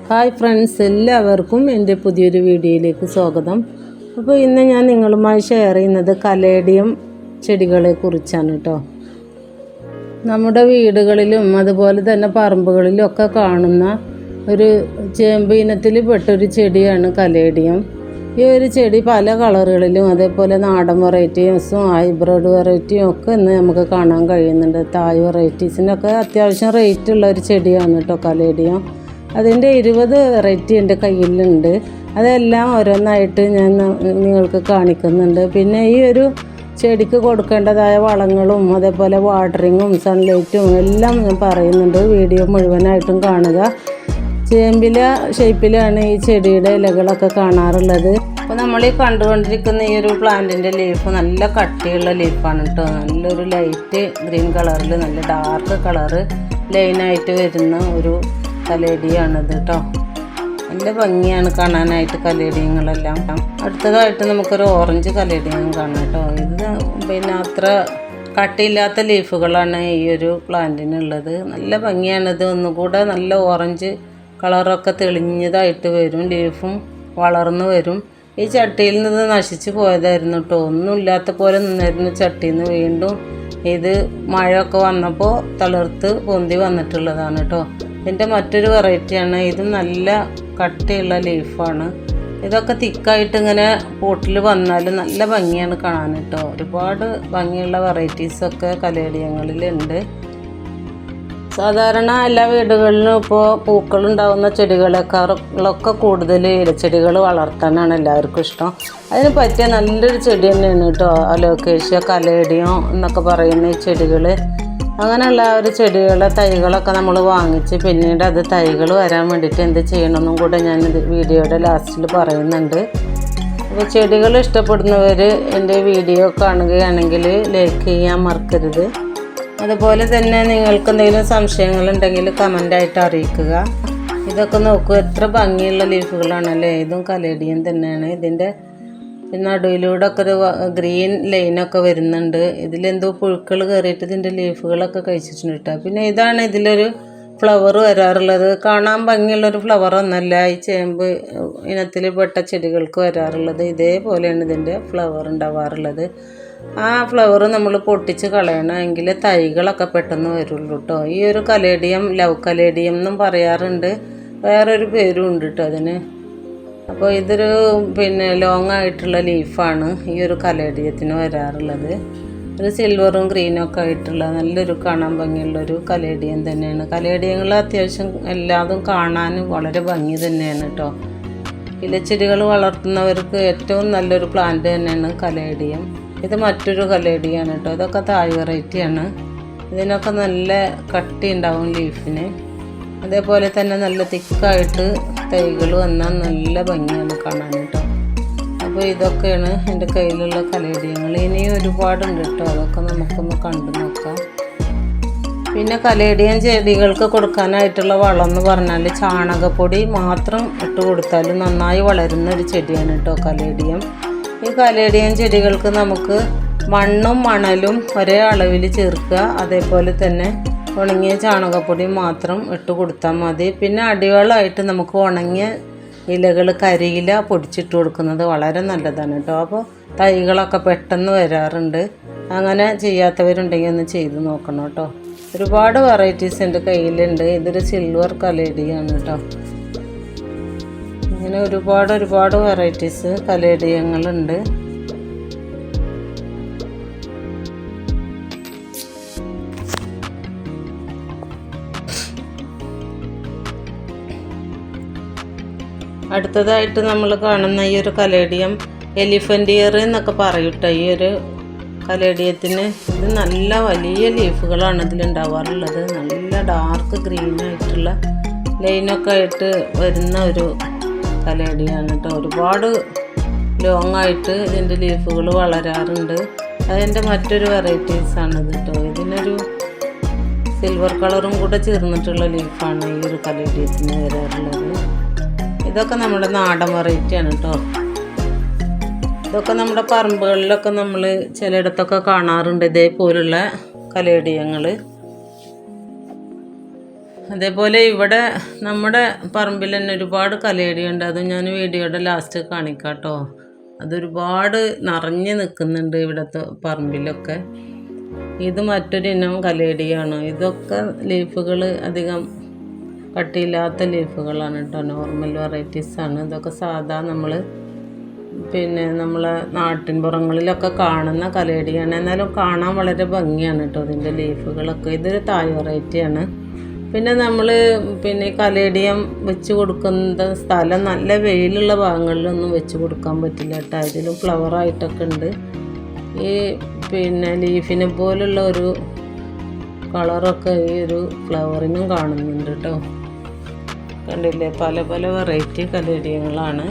Hi friends, എല്ലാവർക്കും എൻ്റെ പുതിയൊരു വീഡിയോയിലേക്ക് സ്വാഗതം. അപ്പോൾ ഇന്ന് ഞാൻ നിങ്ങളുമായി ഷെയർ ചെയ്യുന്നത് കലേഡിയം ചെടികളെ കുറിച്ചാണ് കേട്ടോ. നമ്മുടെ വീടുകളിലും അതുപോലെ തന്നെ പറമ്പുകളിലും ഒക്കെ കാണുന്ന ഒരു ചേമ്പ് ഇനത്തിൽ പെട്ടൊരു ചെടിയാണ് കലേഡിയം. ഈ ഒരു ചെടി പല കളറുകളിലും അതേപോലെ നാടൻ വെറൈറ്റീസും ഹൈബ്രിഡ് വെറൈറ്റിയും ഒക്കെ ഇന്ന് നമുക്ക് കാണാൻ കഴിയുന്നുണ്ട്. തായ് വെറൈറ്റീസിനൊക്കെ അത്യാവശ്യം റേറ്റുള്ള ഒരു ചെടിയാണ് കേട്ടോ കലേഡിയം. അതിൻ്റെ 20 വെറൈറ്റി എൻ്റെ കയ്യിലുണ്ട്. അതെല്ലാം ഓരോന്നായിട്ട് ഞാൻ നിങ്ങൾക്ക് കാണിക്കുന്നുണ്ട്. പിന്നെ ഈ ഒരു ചെടിക്ക് കൊടുക്കേണ്ടതായ വളങ്ങളും അതേപോലെ വാട്ടറിങ്ങും സൺലൈറ്റും എല്ലാം ഞാൻ പറയുന്നുണ്ട്. വീഡിയോ മുഴുവനായിട്ടും കാണുക. ചേമ്പില ഷേപ്പിലാണ് ഈ ചെടിയുടെ ഇലകളൊക്കെ കാണാറുള്ളത്. അപ്പോൾ നമ്മൾ ഈ കണ്ടുകൊണ്ടിരിക്കുന്ന ഈ ഒരു പ്ലാന്റിൻ്റെ ലീഫ് നല്ല കട്ടിയുള്ള ലീഫാണ് കേട്ടോ. നല്ലൊരു ലൈറ്റ് ഗ്രീൻ കളറിൽ നല്ല ഡാർക്ക് കളറ് ലൈനായിട്ട് വരുന്ന ഒരു കലേഡിയാണിത് കേട്ടോ. നല്ല ഭംഗിയാണ് കാണാനായിട്ട് കലേഡിയങ്ങളെല്ലാം. അടുത്തതായിട്ട് നമുക്കൊരു ഓറഞ്ച് കലേഡിയം കാണാം കേട്ടോ. ഇത് പിന്നെ അത്ര കട്ടിയില്ലാത്ത ലീഫുകളാണ് ഈ ഒരു പ്ലാന്റിനുള്ളത്. നല്ല ഭംഗിയാണിത്. ഒന്നുകൂടെ നല്ല ഓറഞ്ച് കളറൊക്കെ തെളിഞ്ഞതായിട്ട് വരും. ലീഫും വളർന്നു വരും. ഈ ചട്ടിയിൽ നിന്ന് നശിച്ചു പോയതായിരുന്നു കേട്ടോ. ഒന്നുമില്ലാത്ത പോലെ നിന്നായിരുന്നു ചട്ടിയിൽ നിന്ന്. വീണ്ടും ഇത് മഴയൊക്കെ വന്നപ്പോൾ തളിർത്ത് പൊന്തി വന്നിട്ടുള്ളതാണ് കേട്ടോ. ഇതിൻ്റെ മറ്റൊരു വെറൈറ്റിയാണ്. ഇത് നല്ല കട്ടിയുള്ള ലീഫാണ്. ഇതൊക്കെ തിക്കായിട്ട് ഇങ്ങനെ പോട്ടിൽ വന്നാൽ നല്ല ഭംഗിയാണ് കാണാൻ കേട്ടോ. ഒരുപാട് ഭംഗിയുള്ള വെറൈറ്റീസൊക്കെ കലേഡിയങ്ങളിലുണ്ട്. സാധാരണ എല്ലാ വീടുകളിലും ഇപ്പോൾ പൂക്കളുണ്ടാകുന്ന ചെടികളെക്കാളൊക്കെ കൂടുതൽ ഇലച്ചെടികൾ വളർത്താനാണ് എല്ലാവർക്കും ഇഷ്ടം. അതിന് പറ്റിയ നല്ലൊരു ചെടി തന്നെയാണ് കേട്ടോ അലോക്കേഷ്യ, കലേഡിയം എന്നൊക്കെ പറയുന്ന ഈ ചെടികൾ. അങ്ങനെയുള്ള ഒരു ചെടികളെ തൈകളൊക്കെ നമ്മൾ വാങ്ങിച്ച് പിന്നീട് അത് തൈകൾ വരാൻ വേണ്ടിയിട്ട് എന്ത് ചെയ്യണമെന്നും കൂടെ ഞാൻ വീഡിയോയുടെ ലാസ്റ്റിൽ പറയുന്നുണ്ട്. അപ്പോൾ ചെടികൾ ഇഷ്ടപ്പെടുന്നവർ എൻ്റെ വീഡിയോ കാണുകയാണെങ്കിൽ ലൈക്ക് ചെയ്യാൻ മറക്കരുത്. അതുപോലെ തന്നെ നിങ്ങൾക്ക് എന്തെങ്കിലും സംശയങ്ങളുണ്ടെങ്കിൽ കമൻ്റായിട്ട് അറിയിക്കുക. ഇതൊക്കെ നോക്കൂ, എത്ര ഭംഗിയുള്ള ലീഫുകളാണല്ലേ. ഇതും കലേഡിയം തന്നെയാണ്. ഇതിൻ്റെ നടുവിലൂടെ ഒക്കെ ഒരു ഗ്രീൻ ലൈനൊക്കെ വരുന്നുണ്ട്. ഇതിലെന്തോ പുഴുക്കൾ കയറിയിട്ട് ഇതിൻ്റെ ലീഫുകളൊക്കെ കഴിച്ചിട്ടുണ്ട് കേട്ടോ. പിന്നെ ഇതാണ് ഇതിലൊരു ഫ്ലവർ വരാറുള്ളത്. കാണാൻ ഭംഗിയുള്ളൊരു ഫ്ലവർ ഒന്നല്ല ഈ ചേമ്പ് ഇനത്തിൽ പെട്ട ചെടികൾക്ക് വരാറുള്ളത്. ഇതേപോലെയാണ് ഇതിൻ്റെ ഫ്ലവർ ഉണ്ടാവാറുള്ളത്. ആ ഫ്ലവർ നമ്മൾ പൊട്ടിച്ച് കളയണമെങ്കിൽ തൈകളൊക്കെ പെട്ടെന്ന് വരുള്ളൂ കേട്ടോ. ഈ ഒരു കലേഡിയം ലവ് കലേഡിയം എന്നും പറയാറുണ്ട്. വേറൊരു പേരും ഉണ്ട് കേട്ടോ അതിന്. അപ്പോൾ ഇതൊരു പിന്നെ ലോങ് ആയിട്ടുള്ള ലീഫാണ് ഈ ഒരു കലേഡിയത്തിന് വരാറുള്ളത്. ഒരു സിൽവറും ഗ്രീനും ഒക്കെ ആയിട്ടുള്ള നല്ലൊരു കാണാൻ ഭംഗിയുള്ളൊരു കലേഡിയം തന്നെയാണ്. കലേഡിയങ്ങൾ അത്യാവശ്യം എല്ലാതും കാണാനും വളരെ ഭംഗി തന്നെയാണ് കേട്ടോ. ഇലച്ചെടികൾ വളർത്തുന്നവർക്ക് ഏറ്റവും നല്ലൊരു പ്ലാന്റ് തന്നെയാണ് കലേഡിയം. ഇത് മറ്റൊരു കലേഡിയാണ് കേട്ടോ. ഇതൊക്കെ തായ് വെറൈറ്റിയാണ്. ഇതിനൊക്കെ നല്ല കട്ടി ഉണ്ടാവും ലീഫിന്. അതേപോലെ തന്നെ നല്ല തിക്കായിട്ട് തൈകൾ വന്നാൽ നല്ല ഭംഗിയാണ് കാണാൻ കേട്ടോ. അപ്പോൾ ഇതൊക്കെയാണ് എൻ്റെ കയ്യിലുള്ള കലേഡിയങ്ങൾ. ഇനിയും ഒരുപാടുണ്ട് കേട്ടോ. അതൊക്കെ നമുക്കൊന്ന് കണ്ടു നോക്കാം. പിന്നെ കലേഡിയം ചെടികൾക്ക് കൊടുക്കാനായിട്ടുള്ള വളം എന്ന് പറഞ്ഞാൽ ചാണകപ്പൊടി മാത്രം ഇട്ട് കൊടുത്താലും നന്നായി വളരുന്ന ഒരു ചെടിയാണ് കേട്ടോ കലേഡിയം. ഈ കലേഡിയം ചെടികൾക്ക് നമുക്ക് മണ്ണും മണലും ഒരേ അളവിൽ ചേർക്കുക. അതേപോലെ തന്നെ ഉണങ്ങിയ ചാണകപ്പൊടി മാത്രം ഇട്ട് കൊടുത്താൽ മതി. പിന്നെ അടിവളമായിട്ട് നമുക്ക് ഉണങ്ങിയ ഇലകൾ കരിയില പൊടിച്ചിട്ട് കൊടുക്കുന്നത് വളരെ നല്ലതാണ് കേട്ടോ. അപ്പോൾ തൈകളൊക്കെ പെട്ടെന്ന് വരാറുണ്ട്. അങ്ങനെ ചെയ്യാത്തവരുണ്ടെങ്കിൽ ഒന്ന് ചെയ്ത് നോക്കണം കേട്ടോ. ഒരുപാട് വെറൈറ്റീസ് എൻ്റെ കയ്യിലുണ്ട്. ഇതൊരു സിൽവർ കലേഡിയാണ് കേട്ടോ. ഇങ്ങനെ ഒരുപാട് വെറൈറ്റീസ് കലേഡിയങ്ങളുണ്ട്. അടുത്തതായിട്ട് നമ്മൾ കാണുന്ന ഈ ഒരു കലേഡിയം എലിഫൻ്റ് ഇയർ എന്നൊക്കെ പറയൂട്ടോ. ഈ ഒരു കലേഡിയത്തിന് ഇത് നല്ല വലിയ ലീഫുകളാണ് ഇതിലുണ്ടാവാറുള്ളത്. നല്ല ഡാർക്ക് ഗ്രീനായിട്ടുള്ള ലൈനൊക്കെ ആയിട്ട് വരുന്ന ഒരു കലേഡിയാണ് കേട്ടോ. ഒരുപാട് ലോങ് ആയിട്ട് ഇതിൻ്റെ ലീഫുകൾ വളരാറുണ്ട്. അതിൻ്റെ മറ്റൊരു വെറൈറ്റീസാണിത് കേട്ടോ. ഇതിനൊരു സിൽവർ കളറും കൂടെ ചേർന്നിട്ടുള്ള ലീഫാണ് ഈ ഒരു കലേഡിയത്തിന് വരാറുള്ളത്. ഇതൊക്കെ നമ്മുടെ നാടൻ വെറൈറ്റിയാണ് കേട്ടോ. ഇതൊക്കെ നമ്മുടെ പറമ്പുകളിലൊക്കെ നമ്മൾ ചിലയിടത്തൊക്കെ കാണാറുണ്ട് ഇതേപോലുള്ള കലേഡിയങ്ങൾ. അതേപോലെ ഇവിടെ നമ്മുടെ പറമ്പിൽ തന്നെ ഒരുപാട് കലേഡിയുണ്ട്. അത് ഞാൻ വീഡിയോയുടെ ലാസ്റ്റ് കാണിക്കാം കേട്ടോ. അതൊരുപാട് നിറഞ്ഞ് നിൽക്കുന്നുണ്ട് ഇവിടുത്തെ പറമ്പിലൊക്കെ. ഇത് മറ്റൊരു ഇനം കലേഡിയാണ്. ഇതൊക്കെ ലീഫുകൾ അധികം കട്ടിയില്ലാത്ത ലീഫുകളാണ് കേട്ടോ. നോർമൽ വെറൈറ്റീസാണ്. ഇതൊക്കെ സാധാ നമ്മളെ നാട്ടിൻപുറങ്ങളിലൊക്കെ കാണുന്ന കലേഡിയാണ്. എന്നാലും കാണാൻ വളരെ ഭംഗിയാണ് കേട്ടോ ഇതിൻ്റെ ലീഫുകളൊക്കെ. ഇതൊരു തായ് വെറൈറ്റിയാണ്. പിന്നെ നമ്മൾ കലേഡിയം വെച്ച് കൊടുക്കുന്ന സ്ഥലം നല്ല വെയിലുള്ള ഭാഗങ്ങളിലൊന്നും വെച്ച് കൊടുക്കാൻ പറ്റില്ല കേട്ടോ. ഇതിലും ഫ്ലവറായിട്ടൊക്കെ ഉണ്ട്. ഈ ലീഫിനെ പോലുള്ള ഒരു കളറൊക്കെ ഈ ഒരു ഫ്ലവറിനും കാണുന്നുണ്ട് കേട്ടോ. കണ്ടില്ലേ, പല പല വെറൈറ്റി കലേഡിയങ്ങളാണ്.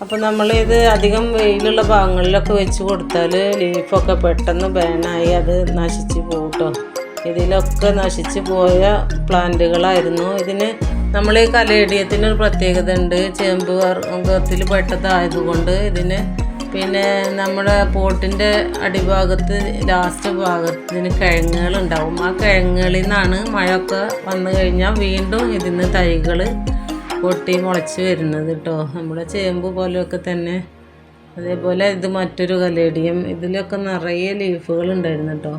അപ്പോൾ നമ്മളിത് അധികം വെയിലുള്ള ഭാഗങ്ങളിലൊക്കെ വെച്ച് കൊടുത്താൽ ലീഫൊക്കെ പെട്ടെന്ന് ബേണായി അത് നശിച്ച് പോകും കേട്ടോ. ഇതിലൊക്കെ നശിച്ച് പോയ പ്ലാന്റുകളായിരുന്നു. ഇതിന് നമ്മൾ ഈ കലേഡിയത്തിനൊരു പ്രത്യേകത ഉണ്ട്. ചേമ്പ് വർഗ്ഗത്തിൽ പെട്ടതായതുകൊണ്ട് ഇതിന് നമ്മുടെ പോട്ടിൻ്റെ അടിഭാഗത്ത് ലാസ്റ്റ് ഭാഗത്ത് ഇതിന് കിഴങ്ങുകളുണ്ടാവും. ആ കിഴങ്ങുകളിൽ നിന്നാണ് മഴയൊക്കെ വന്നു കഴിഞ്ഞാൽ വീണ്ടും ഇതിന് തൈകൾ പൊട്ടി മുളച്ച് വരുന്നത് കേട്ടോ. നമ്മുടെ ചേമ്പ് പോലെയൊക്കെ തന്നെ. അതേപോലെ ഇത് മറ്റൊരു കലേഡിയം. ഇതിലൊക്കെ നിറയെ ലീഫുകൾ ഉണ്ടായിരുന്നു കേട്ടോ.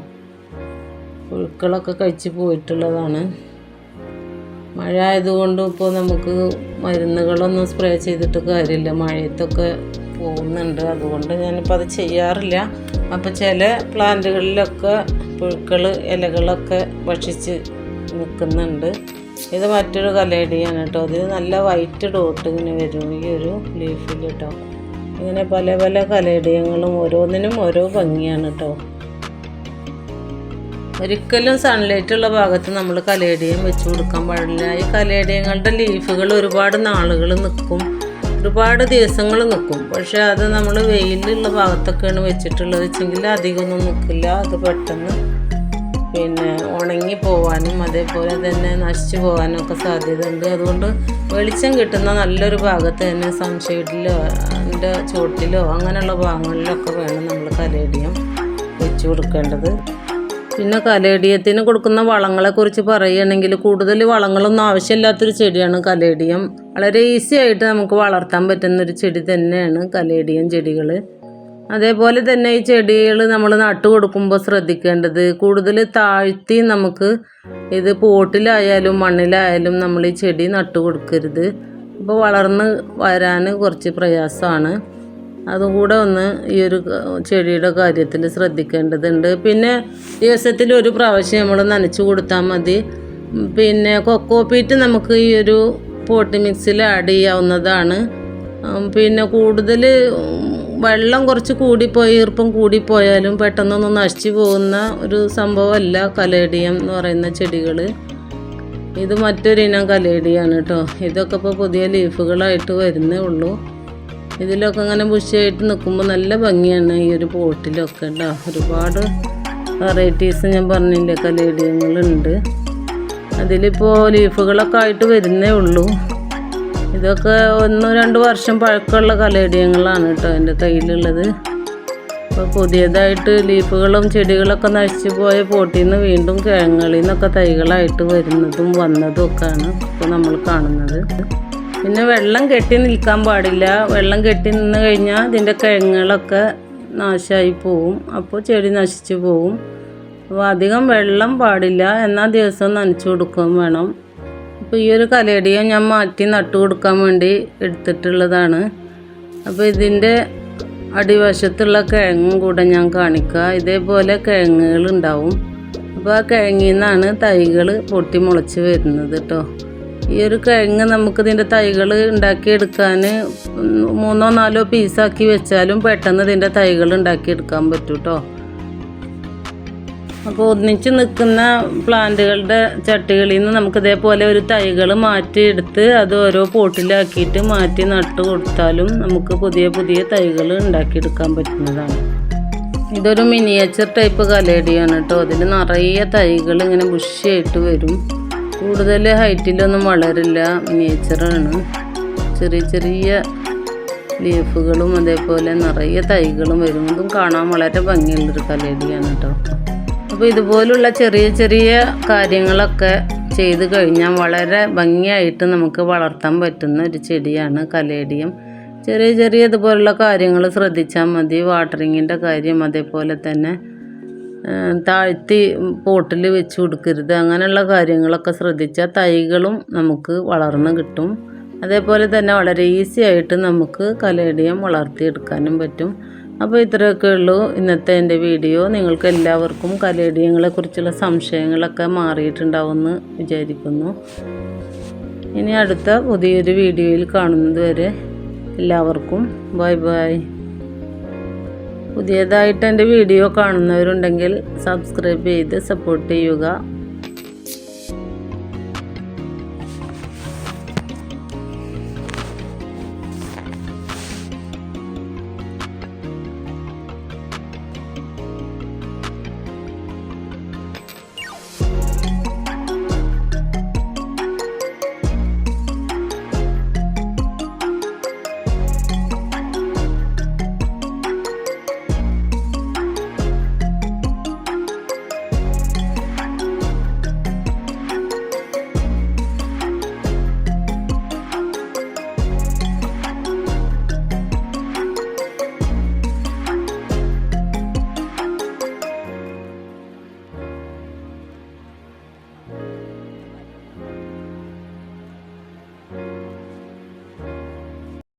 പുഴുക്കളൊക്കെ കഴിച്ച് പോയിട്ടുള്ളതാണ്. മഴ ആയതുകൊണ്ട് ഇപ്പോൾ നമുക്ക് മരുന്നുകളൊന്നും സ്പ്രേ ചെയ്തിട്ട് കാര്യമില്ല. മഴയത്തൊക്കെ പോകുന്നുണ്ട്. അതുകൊണ്ട് ഞാനിപ്പോൾ അത് ചെയ്യാറില്ല. അപ്പോൾ ചില പ്ലാന്റുകളിലൊക്കെ പുഴുക്കൾ ഇലകളൊക്കെ ഭക്ഷിച്ച് നിൽക്കുന്നുണ്ട്. ഇത് മറ്റൊരു കലേഡിയാണ് കേട്ടോ. അതിന് നല്ല വൈറ്റ് ഡോട്ട് ഇങ്ങനെ വരും ഈ ഒരു ലീഫിൽ കേട്ടോ. ഇങ്ങനെ പല പല കലേഡിയങ്ങളും ഓരോന്നിനും ഓരോ ഭംഗിയാണ് കേട്ടോ. ഒരിക്കലും സൺലൈറ്റുള്ള ഭാഗത്ത് നമ്മൾ കലേഡിയം വെച്ച് കൊടുക്കാൻ പാടില്ല. ഈ കലേഡിയങ്ങളുടെ ലീഫുകൾ ഒരുപാട് നാളുകൾ നിൽക്കും, ഒരുപാട് ദിവസങ്ങൾ നിൽക്കും. പക്ഷേ അത് നമ്മൾ വെയിലുള്ള ഭാഗത്തൊക്കെയാണ് വെച്ചിട്ടുള്ളത് വെച്ചെങ്കിൽ അധികമൊന്നും നിൽക്കില്ല. അത് പെട്ടെന്ന് ഉണങ്ങി പോകാനും അതേപോലെ തന്നെ നശിച്ചു പോകാനും ഒക്കെ സാധ്യതയുണ്ട്. അതുകൊണ്ട് വെളിച്ചം കിട്ടുന്ന നല്ലൊരു ഭാഗത്ത് തന്നെ സൺഷെയ്ഡിലോ അതിൻ്റെ ചോട്ടിലോ അങ്ങനെയുള്ള ഭാഗങ്ങളിലൊക്കെ വേണം നമ്മൾ കലേഡിയം വെച്ച് കൊടുക്കേണ്ടത്. പിന്നെ കലേഡിയത്തിന് കൊടുക്കുന്ന വളങ്ങളെക്കുറിച്ച് പറയുകയാണെങ്കിൽ കൂടുതൽ വളങ്ങളൊന്നും ആവശ്യമില്ലാത്തൊരു ചെടിയാണ് കലേഡിയം. വളരെ ഈസി ആയിട്ട് നമുക്ക് വളർത്താൻ പറ്റുന്നൊരു ചെടി തന്നെയാണ് കലേഡിയം ചെടികൾ. അതേപോലെ തന്നെ ഈ ചെടികൾ നമ്മൾ നട്ടു കൊടുക്കുമ്പോൾ ശ്രദ്ധിക്കേണ്ടത് കൂടുതൽ താഴ്ത്തി നമുക്ക് ഇത് പോട്ടിലായാലും മണ്ണിലായാലും നമ്മൾ ഈ ചെടി നട്ടു കൊടുക്കരുത്. അപ്പോൾ വളർന്ന് വരാൻ കുറച്ച് പ്രയാസമാണ്. അതുകൂടെ ഒന്ന് ഈ ഒരു ചെടിയുടെ കാര്യത്തിൽ ശ്രദ്ധിക്കേണ്ടതുണ്ട്. പിന്നെ ദിവസത്തിൽ ഒരു പ്രാവശ്യം നമ്മൾ നനച്ചു കൊടുത്താൽ മതി. കൊക്കോപീറ്റ് നമുക്ക് ഈ ഒരു പോട്ട് മിക്സിൽ ആഡ് ചെയ്യാവുന്നതാണ്. കൂടുതൽ വെള്ളം കുറച്ച് ഈർപ്പം കൂടിപ്പോയാലും പെട്ടെന്നൊന്നും നശിച്ചു പോകുന്ന ഒരു സംഭവമല്ല കലേഡിയം എന്ന് പറയുന്ന ചെടികൾ. ഇത് മറ്റൊരിനം കലേഡിയാണ് കേട്ടോ. ഇതൊക്കെ ഇപ്പോൾ പുതിയ ലീഫുകളായിട്ട് വരുന്നേ ഉള്ളൂ. ഇതിലൊക്കെ അങ്ങനെ ബുഷിയായിട്ട് നിൽക്കുമ്പോൾ നല്ല ഭംഗിയാണ് ഈ ഒരു പോട്ടിലൊക്കെ കേട്ടോ. ഒരുപാട് വെറൈറ്റീസ് ഞാൻ പറഞ്ഞില്ലേ കലേഡിയങ്ങളുണ്ട്. അതിലിപ്പോൾ ലീഫുകളൊക്കെ ആയിട്ട് വരുന്നേ ഉള്ളൂ. ഇതൊക്കെ 1-2 വർഷം പഴക്കമുള്ള കലേഡിയങ്ങളാണ് കേട്ടോ എൻ്റെ കയ്യിലുള്ളത്. അപ്പോൾ പുതിയതായിട്ട് ലീഫുകളും ചെടികളൊക്കെ നശിച്ചു പോയ പോട്ടിൽ നിന്ന് വീണ്ടും കിഴങ്ങളിൽ നിന്നൊക്കെ തൈകളായിട്ട് വരുന്നതും വന്നതും ഒക്കെയാണ് ഇപ്പോൾ നമ്മൾ കാണുന്നത്. പിന്നെ വെള്ളം കെട്ടി നിൽക്കാൻ പാടില്ല. വെള്ളം കെട്ടി നിന്ന് കഴിഞ്ഞാൽ ഇതിൻ്റെ കിഴങ്ങുകളൊക്കെ നാശമായി പോവും. അപ്പോൾ ചെടി നശിച്ചു പോവും. അപ്പോൾ അധികം വെള്ളം പാടില്ല. എന്നാൽ ദിവസവും നനച്ചു കൊടുക്കുകയും വേണം. അപ്പോൾ ഈ ഒരു കലേഡിയം ഞാൻ മാറ്റി നട്ടു കൊടുക്കാൻ വേണ്ടി എടുത്തിട്ടുള്ളതാണ്. അപ്പോൾ ഇതിൻ്റെ അടിവശത്തുള്ള കിഴങ്ങും കൂടെ ഞാൻ കാണിക്കുക. ഇതേപോലെ കിഴങ്ങുകളുണ്ടാവും. അപ്പോൾ ആ കിഴങ്ങിൽ നിന്നാണ് തൈകൾ പൊട്ടി മുളച്ച് വരുന്നത് കേട്ടോ. ഈ ഒരു കിഴങ്ങ് നമുക്ക് ഇതിൻ്റെ തൈകൾ ഉണ്ടാക്കിയെടുക്കാൻ 3-4 പീസാക്കി വെച്ചാലും പെട്ടെന്ന് ഇതിൻ്റെ തൈകൾ ഉണ്ടാക്കിയെടുക്കാൻ പറ്റും കേട്ടോ. അപ്പോൾ ഒന്നിച്ച് നിൽക്കുന്ന പ്ലാന്റുകളുടെ ചട്ടികളിൽ നിന്ന് നമുക്ക് ഇതേപോലെ ഒരു തൈകൾ മാറ്റിയെടുത്ത് അത് ഓരോ പോട്ടിലാക്കിയിട്ട് മാറ്റി നട്ട് കൊടുത്താലും നമുക്ക് പുതിയ പുതിയ തൈകൾ ഉണ്ടാക്കിയെടുക്കാൻ പറ്റുന്നതാണ്. ഇതൊരു മിനിയേച്ചർ ടൈപ്പ് കലേഡിയാണ് കേട്ടോ. അതിൽ നിറയെ തൈകൾ ഇങ്ങനെ ബുഷിയായിട്ട് വരും. കൂടുതൽ ഹൈറ്റിലൊന്നും വളരില്ല, മിനിയേച്ചറാണ്. ചെറിയ ചെറിയ ലീഫുകളും അതേപോലെ നിറയെ തൈകളും വരും. ഇതും കാണാൻ വളരെ ഭംഗിയുള്ളൊരു കലേഡിയാണ് കേട്ടോ. അപ്പോൾ ഇതുപോലുള്ള ചെറിയ ചെറിയ കാര്യങ്ങളൊക്കെ ചെയ്ത് കഴിഞ്ഞാൽ വളരെ ഭംഗിയായിട്ട് നമുക്ക് വളർത്താൻ പറ്റുന്ന ഒരു ചെടിയാണ് കലേഡിയം. ചെറിയ ചെറിയ ഇതുപോലുള്ള കാര്യങ്ങൾ ശ്രദ്ധിച്ചാൽ മതി. വാട്ടറിങ്ങിൻ്റെ കാര്യം, അതേപോലെ തന്നെ താഴ്ത്തി പോട്ടിൽ വെച്ച് കൊടുക്കരുത്. അങ്ങനെയുള്ള കാര്യങ്ങളൊക്കെ ശ്രദ്ധിച്ചാൽ തൈകളും നമുക്ക് വളർന്ന് കിട്ടും. അതേപോലെ തന്നെ വളരെ ഈസി ആയിട്ട് നമുക്ക് കലേഡിയം വളർത്തിയെടുക്കാനും പറ്റും. അപ്പോൾ ഇത്രയൊക്കെ ഉള്ളൂ ഇന്നത്തെ എൻ്റെ വീഡിയോ. നിങ്ങൾക്ക് എല്ലാവർക്കും കലേഡിയങ്ങളെക്കുറിച്ചുള്ള സംശയങ്ങളൊക്കെ മാറിയിട്ടുണ്ടാവുമെന്ന് വിചാരിക്കുന്നു. ഇനി അടുത്ത പുതിയൊരു വീഡിയോയിൽ കാണുന്നത് വരെ എല്ലാവർക്കും ബൈ ബൈ. പുതിയതായിട്ട് എൻ്റെ വീഡിയോ കാണുന്നവരുണ്ടെങ്കിൽ സബ്സ്ക്രൈബ് ചെയ്ത് സപ്പോർട്ട് ചെയ്യുക.